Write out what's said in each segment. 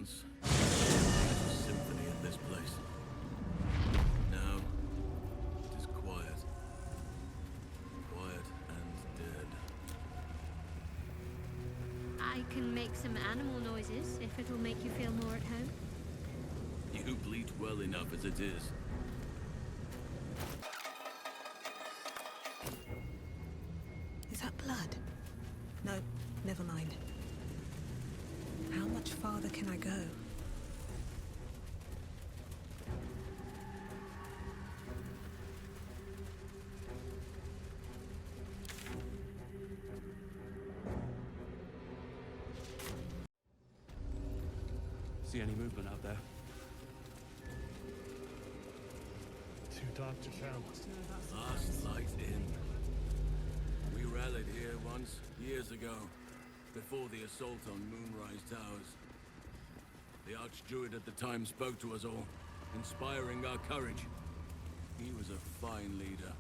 once. There was a symphony in this place. Now, it is quiet. Quiet and dead. I can make some animal noises if it'll make you feel more at home. You bleat well enough as it is. Is that blood? No, never mind. How much farther can I go? See any movement out there? Too dark to count. Last light in. We rallied here once, years ago, before the assault on Moonrise Towers. The Archdruid at the time spoke to us all, inspiring our courage. He was a fine leader.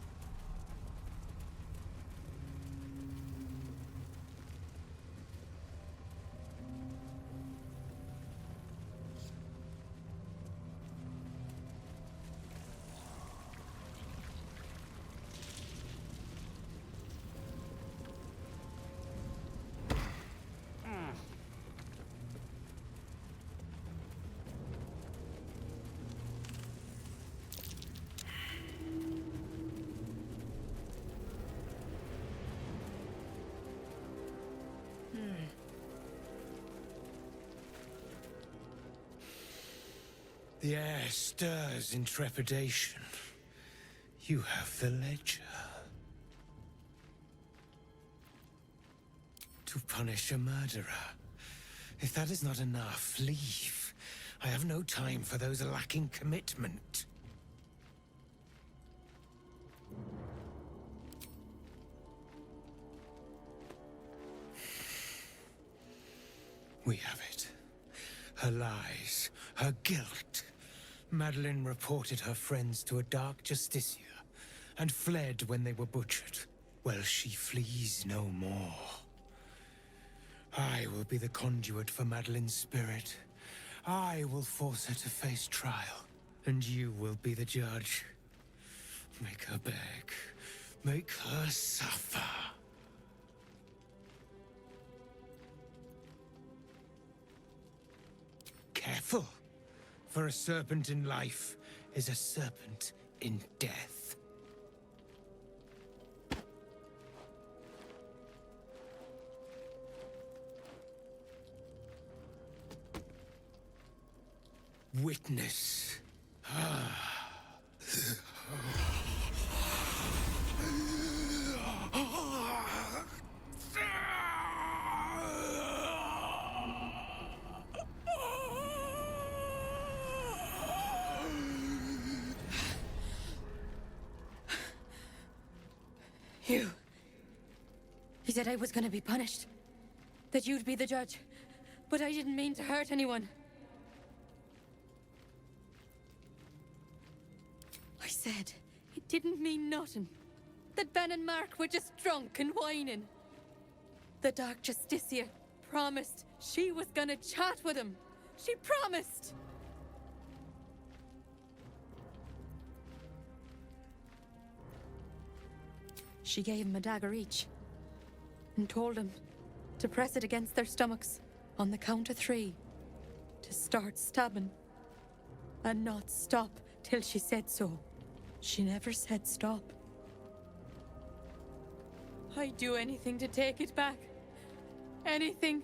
The air stirs in trepidation. You have the ledger. To punish a murderer. If that is not enough, leave. I have no time for those lacking commitment. We have it. Her lies, her guilt. Madeline reported her friends to a dark justiciar, and fled when they were butchered. Well, she flees no more. I will be the conduit for Madeline's spirit. I will force her to face trial, and you will be the judge. Make her beg. Make her suffer. Careful, for a serpent in life is a serpent in death. Witness. You said I was gonna be punished. That you'd be the judge. But I didn't mean to hurt anyone. I said it didn't mean nothing. That Ben and Mark were just drunk and whining. The Dark Justiciar promised she was gonna chat with him. She promised! She gave him a dagger each, and told him to press it against their stomachs on the count of 3, to start stabbing, and not stop till she said so. She never said stop. I'd do anything to take it back. Anything.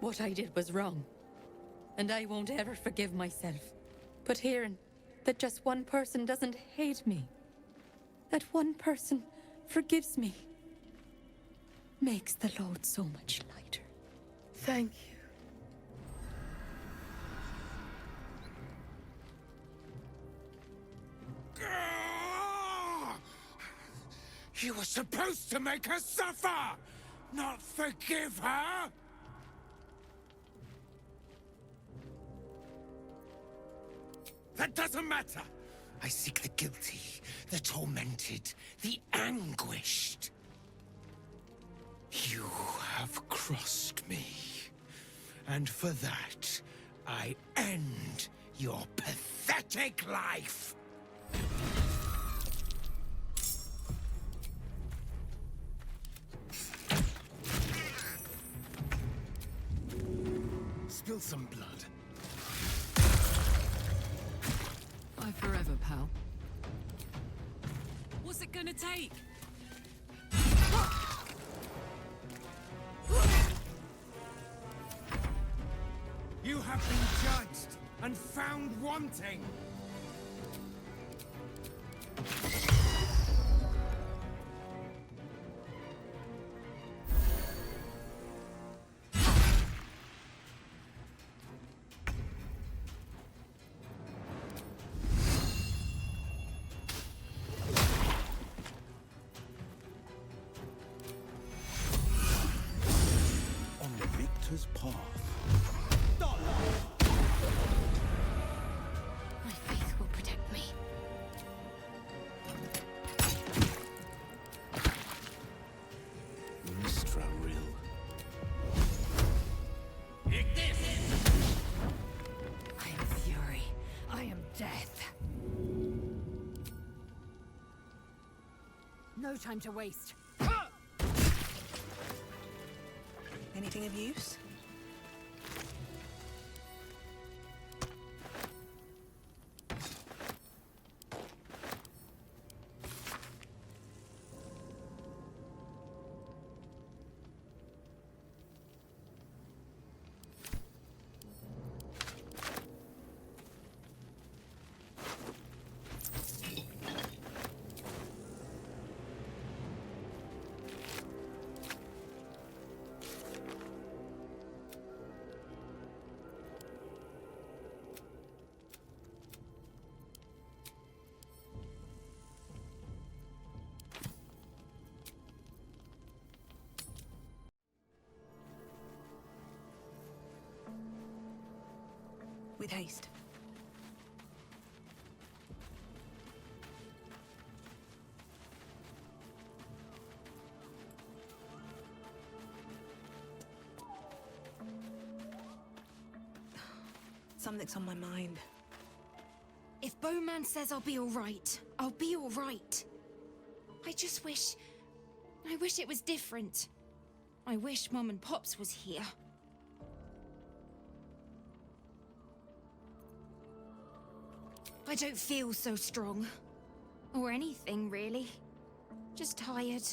What I did was wrong, and I won't ever forgive myself. But hearing that just one person doesn't hate me, that one person forgives me, makes the load so much lighter. Thank you. You were supposed to make her suffer! not forgive her? That doesn't matter! I seek the guilty, the tormented, the anguished. You have crossed me. And for that, I end your pathetic life! Spill some blood. Bye forever, pal. What's it gonna take? You have been judged and found wanting. On the victor's path. My faith will protect me. Mistra Rill. I am fury. I am death. No time to waste. Anything of use? With haste. Something's on my mind. If Bowman says I'll be alright, I'll be alright. I just wish... I wish it was different. I wish Mum and Pops was here. I don't feel so strong. Or anything, really. Just tired.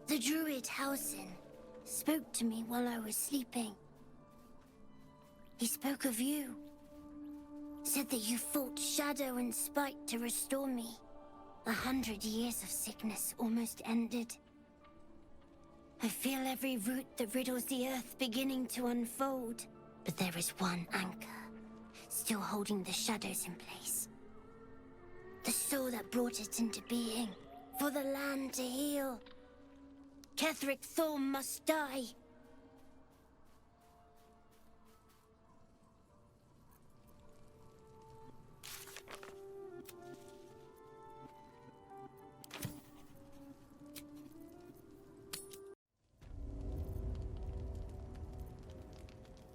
The druid Halsin spoke to me while I was sleeping. He spoke of you. Said that you fought shadow and spite to restore me. 100 years of sickness almost ended. I feel every root that riddles the earth beginning to unfold. But there is one anchor, still holding the shadows in place. The soul that brought it into being, for the land to heal. Cleric Thorm must die.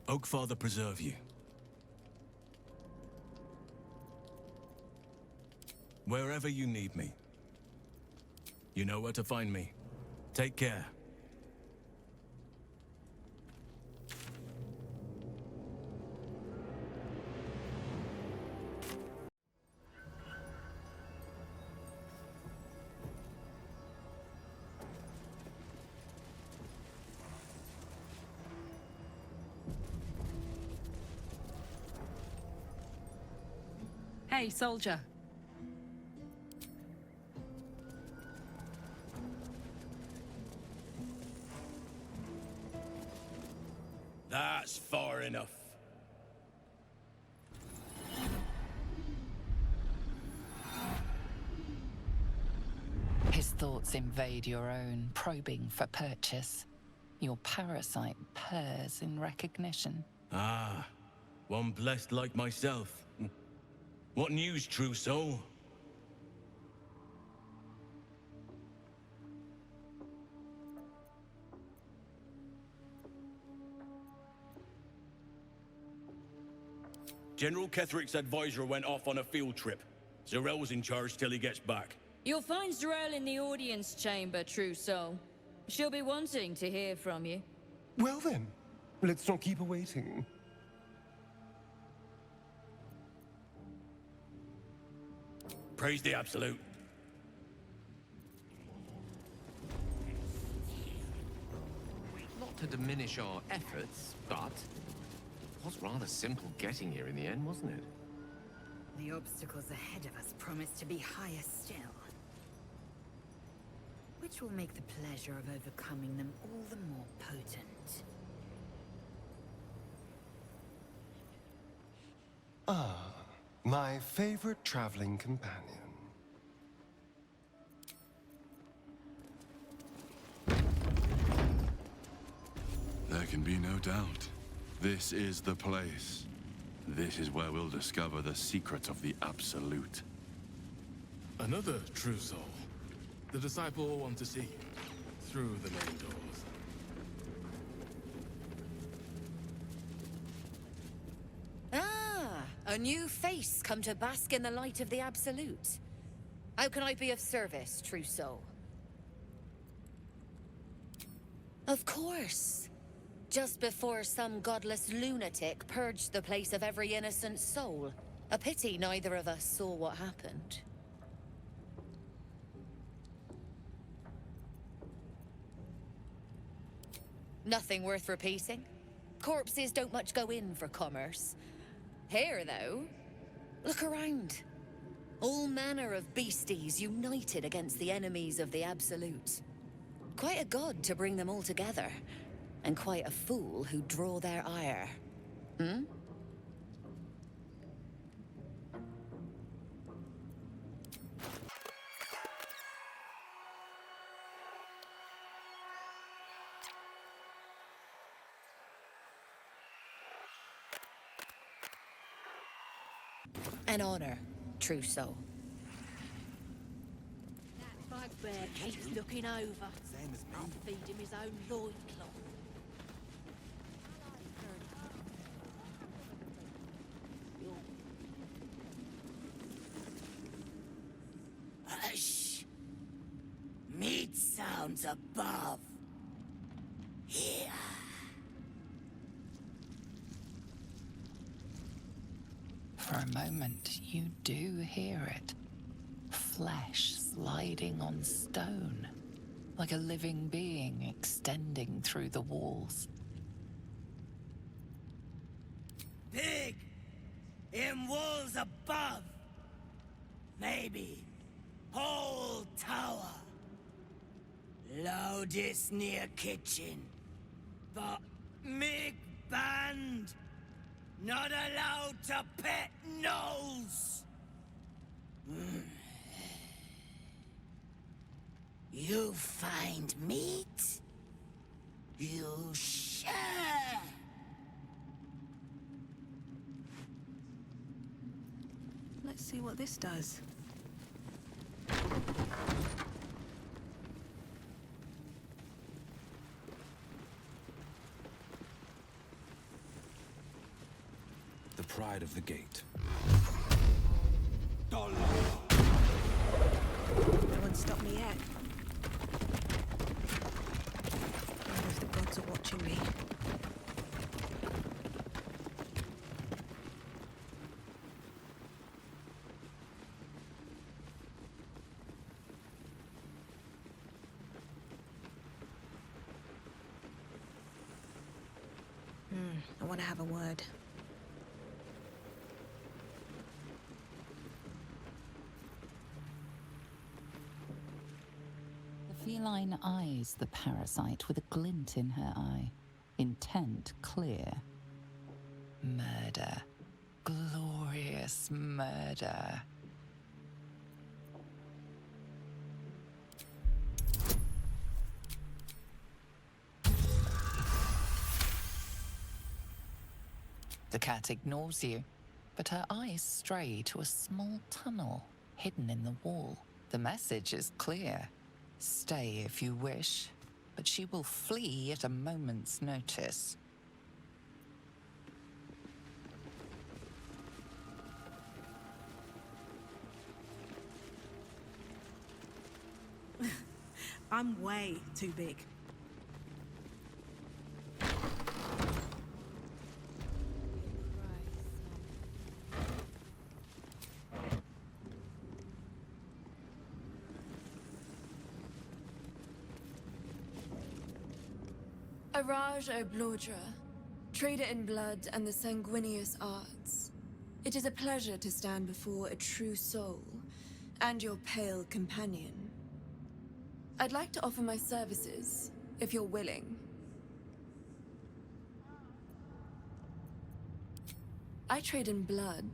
Oakfather preserve you. Wherever you need me, you know where to find me. Take care. Hey, soldier. That's far enough. His thoughts invade your own, probing for purchase. Your parasite purrs in recognition. Ah, one blessed like myself. What news, true soul? General Ketheric's advisor went off on a field trip. Zarel's in charge till he gets back. You'll find Zarel in the audience chamber, true soul. She'll be wanting to hear from you. Well then, let's not keep her waiting. Praise the Absolute. Not to diminish our efforts, but it was rather simple getting here in the end, wasn't it? The obstacles ahead of us promise to be higher still. Which will make the pleasure of overcoming them all the more potent. Ah, my favorite traveling companion. There can be no doubt. This is the place. This is where we'll discover the secret of the Absolute. Another true soul. The disciple will want to see you through the main doors. Ah, a new face come to bask in the light of the Absolute. How can I be of service, true soul? Of course. Just before some godless lunatic purged the place of every innocent soul. A pity neither of us saw what happened. Nothing worth repeating. Corpses don't much go in for commerce. Here, though, look around. All manner of beasties united against the enemies of the Absolute. Quite a god to bring them all together. And quite a fool who draw their ire. Hmm? An honor, true soul. That bugbear keeps looking over. I'll feed him his own loincloth. Hush! Meat sounds above. Here. For a moment, you do hear it. Flesh sliding on stone, like a living being extending through the walls. Big! In walls above! Maybe whole tower. Loudest near kitchen. But mig band! Not allowed to pet nose! You find meat? You share! Let's see what this does. The pride of the gate. No one stopped me yet. I wonder if the gods are watching me. I want to have a word. feline eyes the parasite with a glint in her eye, intent clear. Murder. Glorious murder. The cat ignores you, but her eyes stray to a small tunnel hidden in the wall. The message is clear. Stay if you wish, but she will flee at a moment's notice. I'm way too big. Araj O'Blodra, trader in blood and the sanguineous arts. It is a pleasure to stand before a true soul, and your pale companion. I'd like to offer my services, if you're willing. I trade in blood,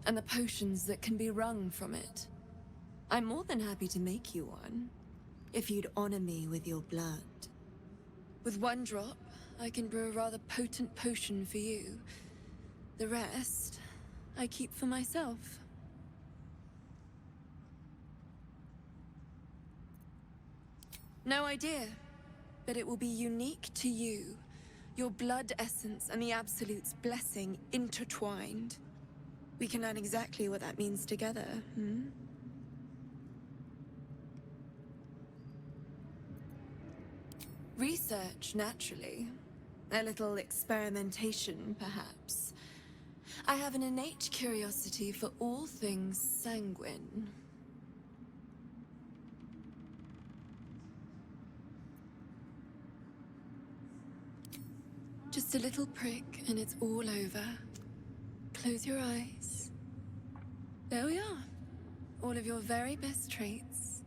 and the potions that can be wrung from it. I'm more than happy to make you one, if you'd honor me with your blood. With one drop, I can brew a rather potent potion for you. The rest, I keep for myself. No idea, but it will be unique to you. Your blood essence and the Absolute's blessing intertwined. We can learn exactly what that means together, hmm? Research, naturally. A little experimentation, perhaps. I have an innate curiosity for all things sanguine. Just a little prick and it's all over. Close your eyes. There we are. All of your very best traits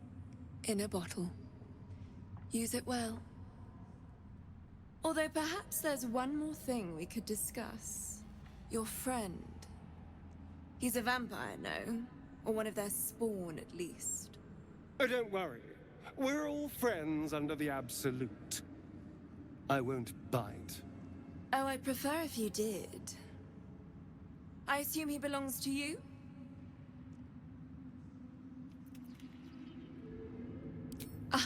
in a bottle. Use it well. Although perhaps there's one more thing we could discuss. Your friend. He's a vampire, no? Or one of their spawn, at least. Oh, don't worry. We're all friends under the Absolute. I won't bite. Oh, I'd prefer if you did. I assume he belongs to you?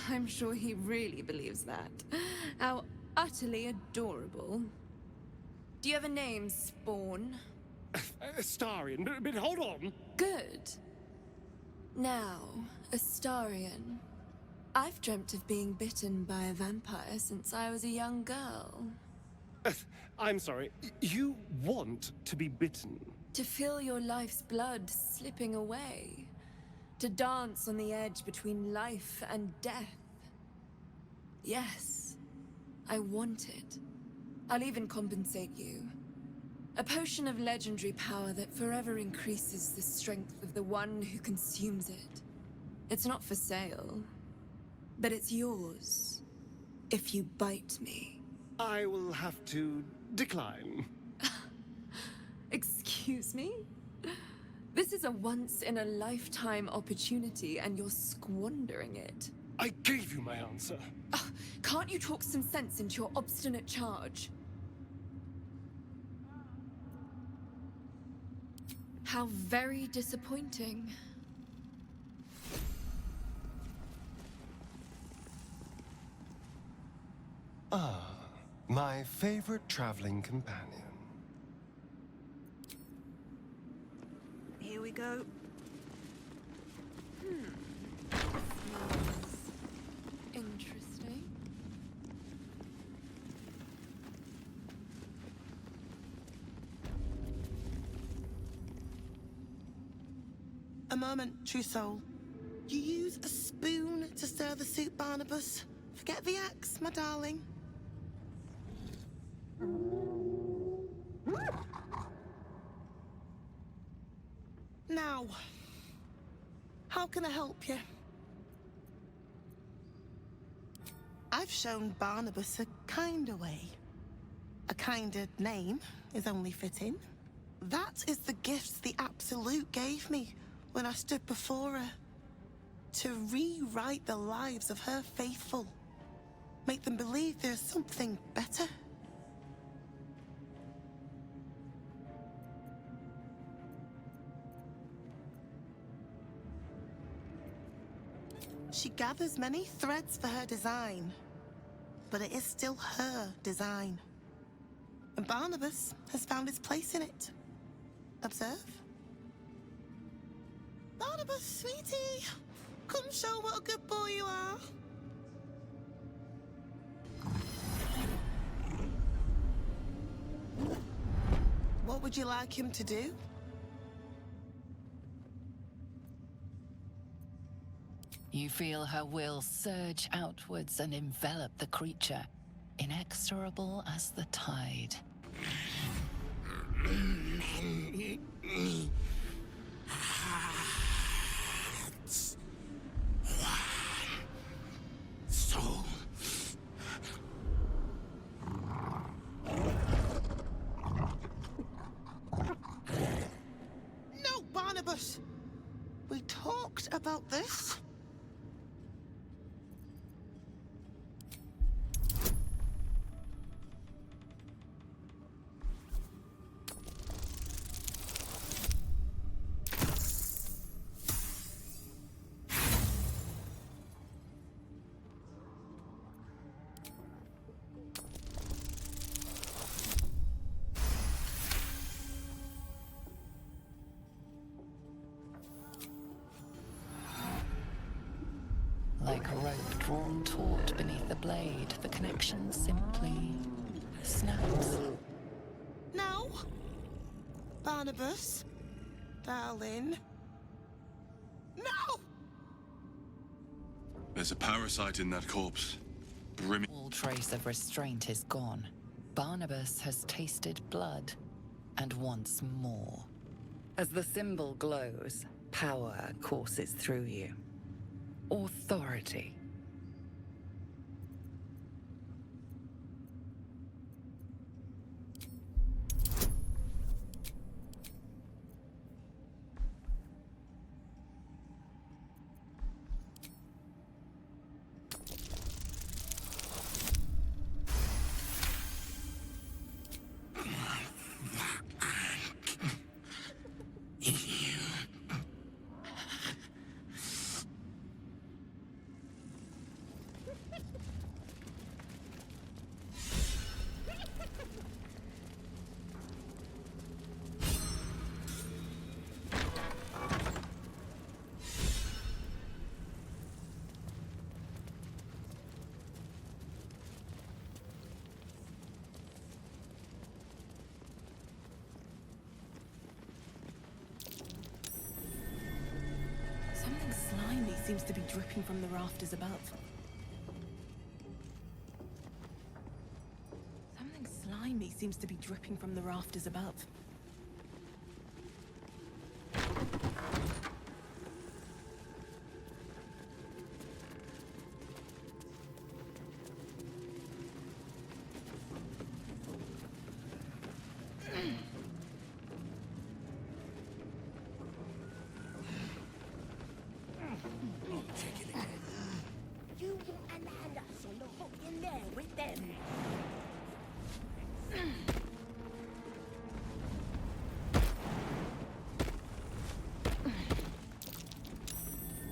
I'm sure he really believes that. How utterly adorable. Do you have a name, Spawn? Astarion, but hold on. Good. Now, Astarion. I've dreamt of being bitten by a vampire since I was a young girl. I'm sorry, you want to be bitten? To feel your life's blood slipping away. To dance on the edge between life and death. Yes, I want it. I'll even compensate you. A potion of legendary power that forever increases the strength of the one who consumes it. It's not for sale, but it's yours if you bite me. I will have to decline. Excuse me? This is a once-in-a-lifetime opportunity, and you're squandering it. I gave you my answer. Can't you talk some sense into your obstinate charge? How very disappointing. Ah, my favorite traveling companion. Here we go. Interesting. A moment, true soul. You use a spoon to stir the soup, Barnabas. Forget the axe, my darling. Now, how can I help you? I've shown Barnabas a kinder way. A kinder name is only fitting. That is the gift the Absolute gave me when I stood before her. To rewrite the lives of her faithful. Make them believe there's something better. She gathers many threads for her design, but it is still her design. And Barnabas has found his place in it. Observe. Barnabas, sweetie, come show what a good boy you are. What would you like him to do? You feel her will surge outwards and envelop the creature, inexorable as the tide. Hearts. One soul. No, Barnabas! We talked about this. Like a rope drawn taut beneath the blade, the connection simply snaps. No. Barnabas. Darling. No! There's a parasite in that corpse. Brimming. All trace of restraint is gone. Barnabas has tasted blood, and wants more. As the symbol glows, power courses through you. Authority. Something slimy seems to be dripping from the rafters above. Something slimy seems to be dripping from the rafters above. You and land us on the hook in there with them.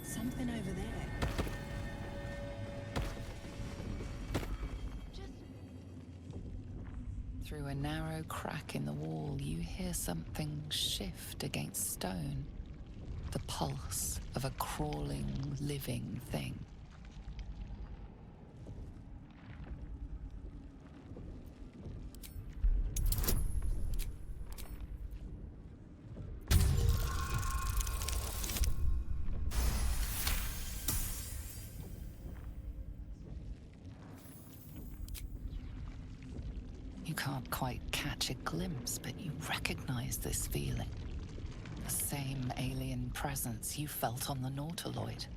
Something over there. Through a narrow crack in the wall, you hear something shift against stone. The pulse of a crawling, living thing. You can't quite catch a glimpse, but you recognize this feeling. The same alien presence you felt on the Nautiloid.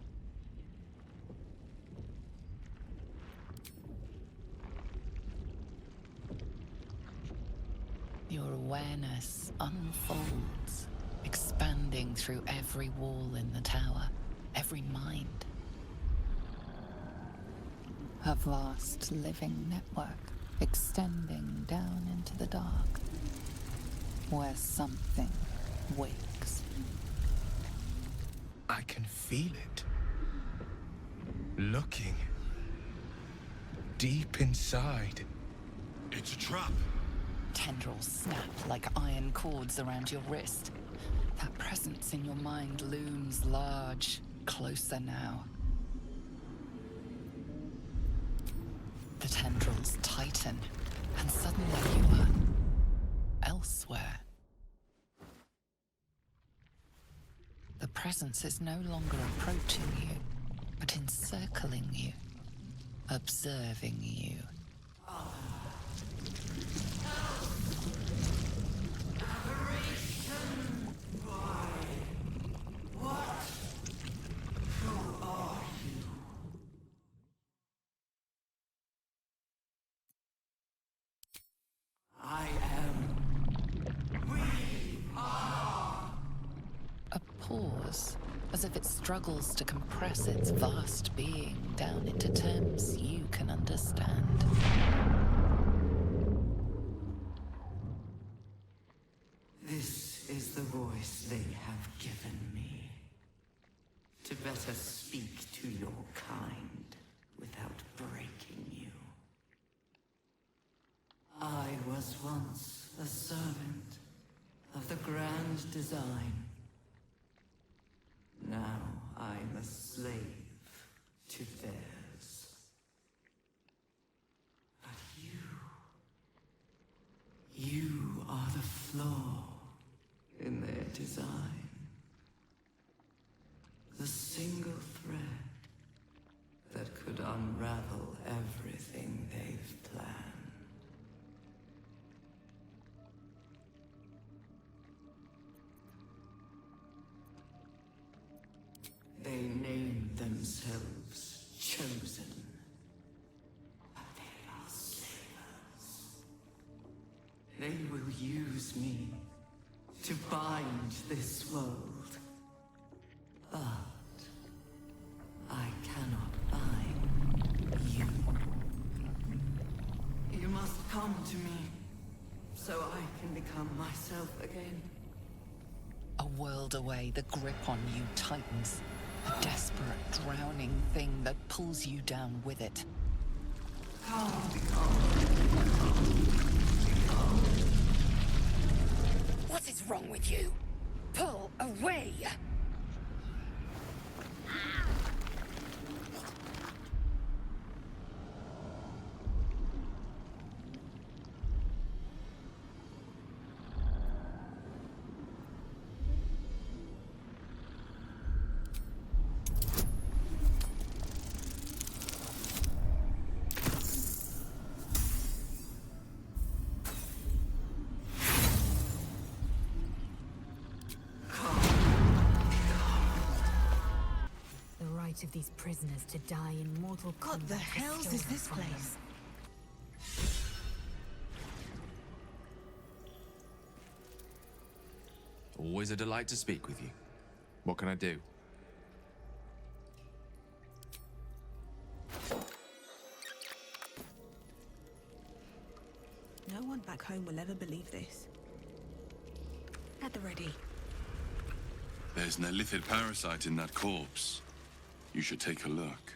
Your awareness unfolds, expanding through every wall in the tower, every mind. A vast living network extending down into the dark, where something wakes. I can feel it. Looking. Deep inside. It's a trap. Tendrils snap like iron cords around your wrist. That presence in your mind looms large, closer now. The tendrils tighten, and suddenly you are elsewhere. The presence is no longer approaching you, but encircling you, observing you. I am. We are. A pause, as if it struggles to compress its vast being down into terms you can understand. This is the voice they have given me. To better speak to your kind without breaking you. I was once a servant of the grand design. Now I'm a slave to theirs. But you are the flaw in their design. The single thread that could unravel everything they've planned. They named themselves Chosen. But they are slavers. They will use me to bind this world. But I cannot bind you. You must come to me so I can become myself again. A world away, the grip on you tightens. A desperate, drowning thing that pulls you down with it. What is wrong with you? Pull away! Of these prisoners to die in mortal combat. What the hell is this place? Always a delight to speak with you. What can I do? No one back home will ever believe this. At the ready. There's an illithid parasite in that corpse. You should take a look.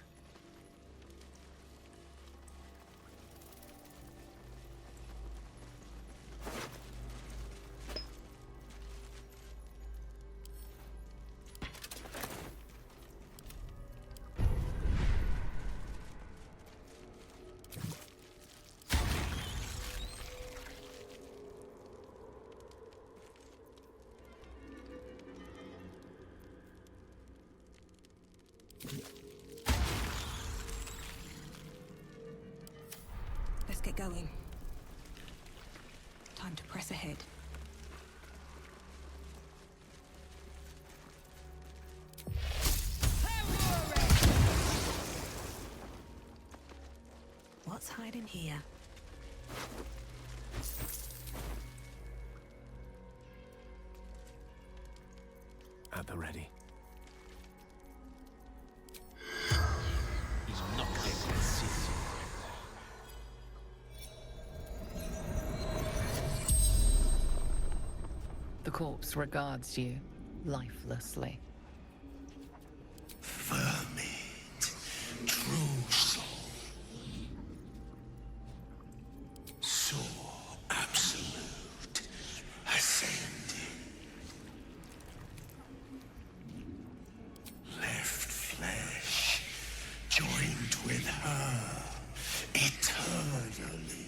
Get going. Time to press ahead. What's hiding here? at the ready. The corpse regards you lifelessly. Vermit, true soul. Soul absolute, ascending. Left flesh, joined with her, eternally.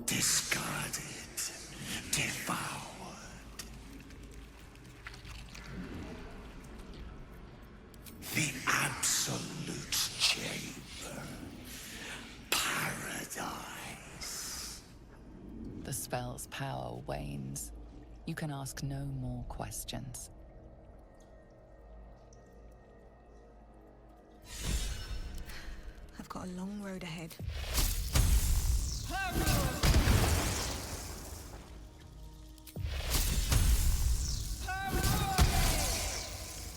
Discarded, devoured. The Absolute Chamber. Paradise. The spell's power wanes. You can ask no more questions. I've got a long road ahead.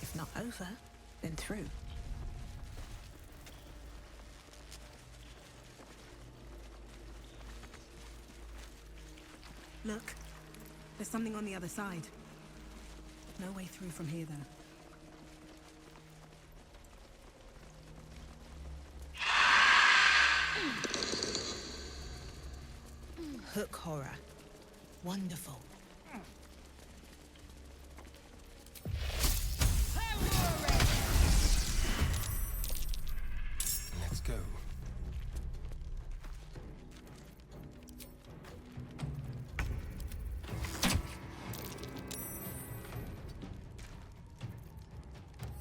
If not over, then through. Look, there's something on the other side. No way through from here, though. Hook horror. Wonderful. Let's go.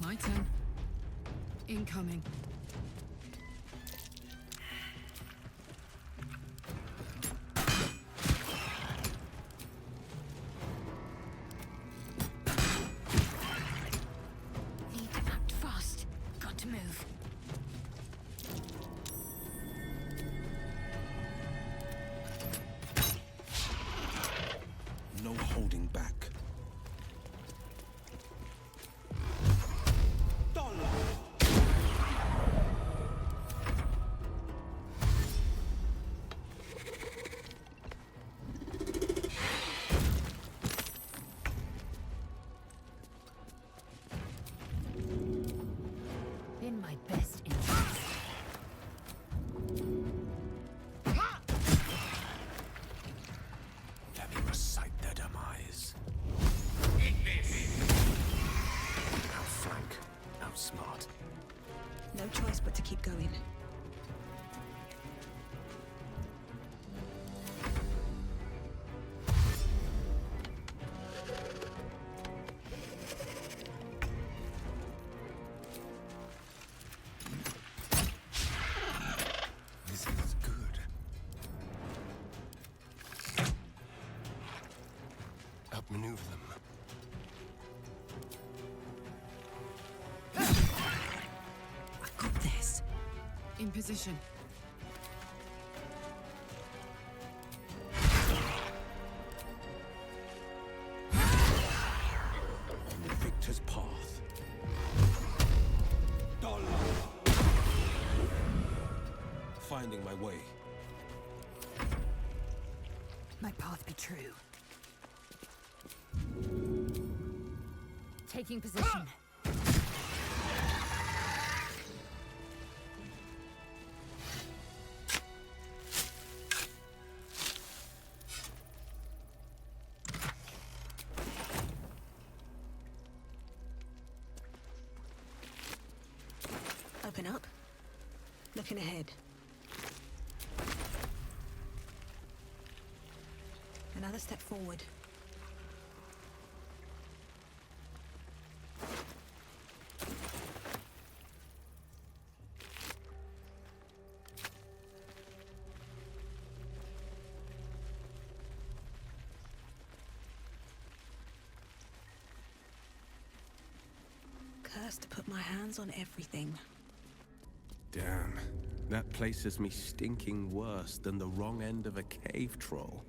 My turn. Incoming. Need to act fast. Got to move. No holding back. In my best interest. Let me recite their demise. Outflank, outsmart. No choice but to keep going. This is good. Outmaneuver them. I've got this. In position. On the victor's path. Finding my way. My path be true. Taking position. Open up. Looking ahead. Another step forward. Cursed to put my hands on everything. Damn. That places me stinking worse than the wrong end of a cave troll.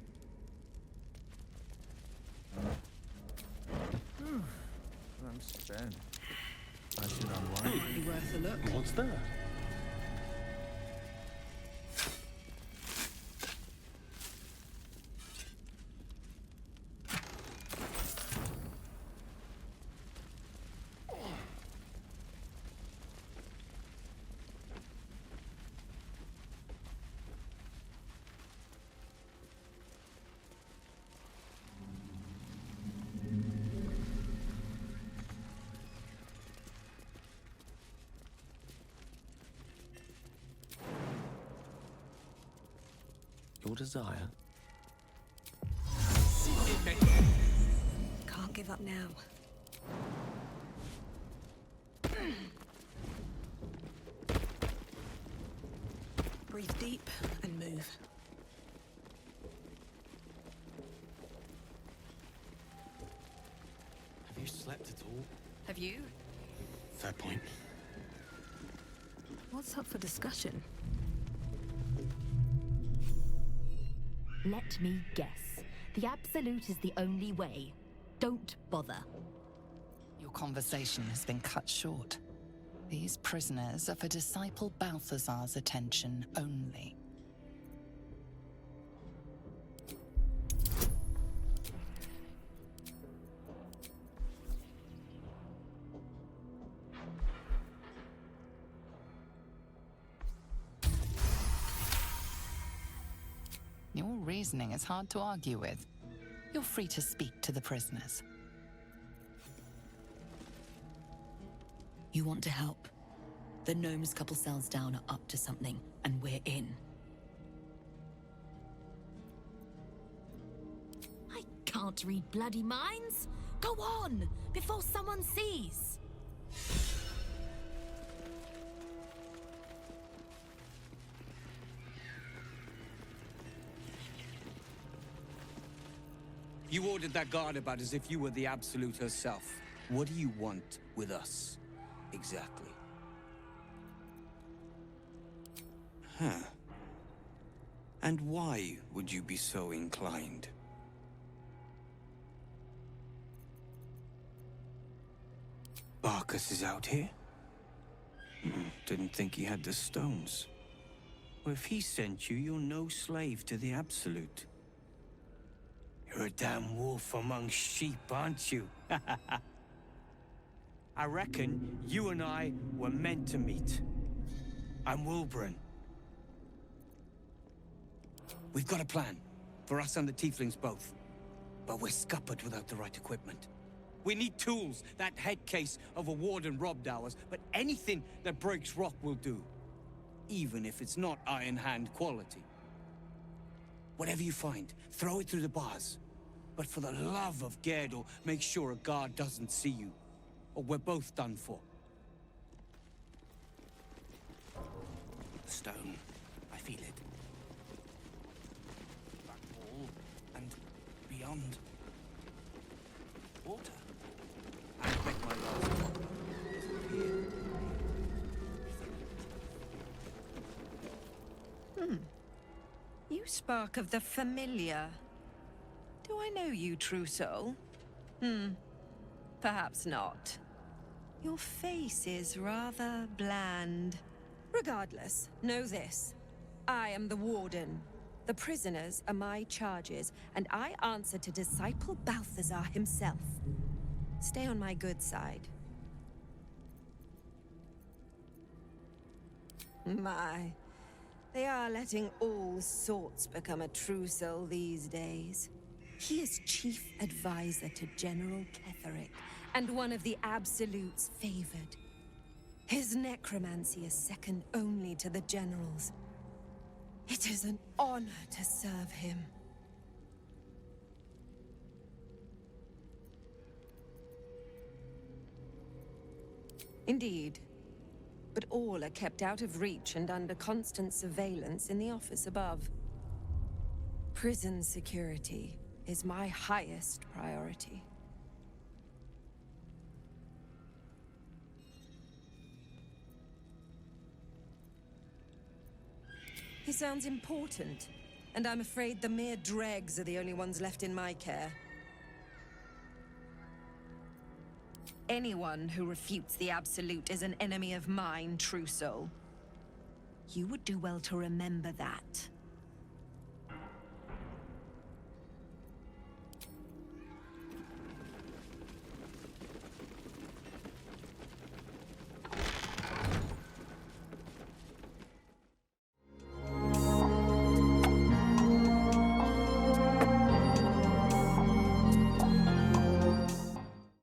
Then I should unwind. Might be worth a look. What's that? Your desire. Can't give up now. Breathe deep and move. Have you slept at all? Have you? Fair point. What's up for discussion? Let me guess. The Absolute is the only way. Don't bother. Your conversation has been cut short. These prisoners are for Disciple Balthazar's attention only. Your reasoning is hard to argue with. You're free to speak to the prisoners. You want to help? The gnomes couple cells down are up to something, and we're in. I can't read bloody minds. Go on, before someone sees. You ordered that guard about as if you were the Absolute herself. What do you want with us, exactly? Huh. And why would you be so inclined? Barkus is out here? Didn't think he had the stones. Well, if he sent you, you're no slave to the Absolute. You're a damn wolf among sheep, aren't you? I reckon you and I were meant to meet. I'm Wilburn. We've got a plan, for us and the Tieflings both. But we're scuppered without the right equipment. We need tools. That head case of a warden robbed ours, but anything that breaks rock will do. Even if it's not Iron Hand quality. Whatever you find, throw it through the bars. But for the love of Gerdor, make sure a guard doesn't see you. Or we're both done for. The stone. I feel it. Back wall and beyond. Water. I bet my last copper disappeared. You spark of the familiar. Do I know you, true soul? Perhaps not. Your face is rather bland. Regardless, know this. I am the Warden. The prisoners are my charges, and I answer to Disciple Balthazar himself. Stay on my good side. My, they are letting all sorts become a true soul these days. He is chief advisor to General Cleric, and one of the Absolute's favored. His necromancy is second only to the General's. It is an honor to serve him. Indeed. But all are kept out of reach and under constant surveillance in the office above. Prison security is my highest priority. He sounds important, and I'm afraid the mere dregs are the only ones left in my care. Anyone who refutes the Absolute is an enemy of mine, true soul. You would do well to remember that.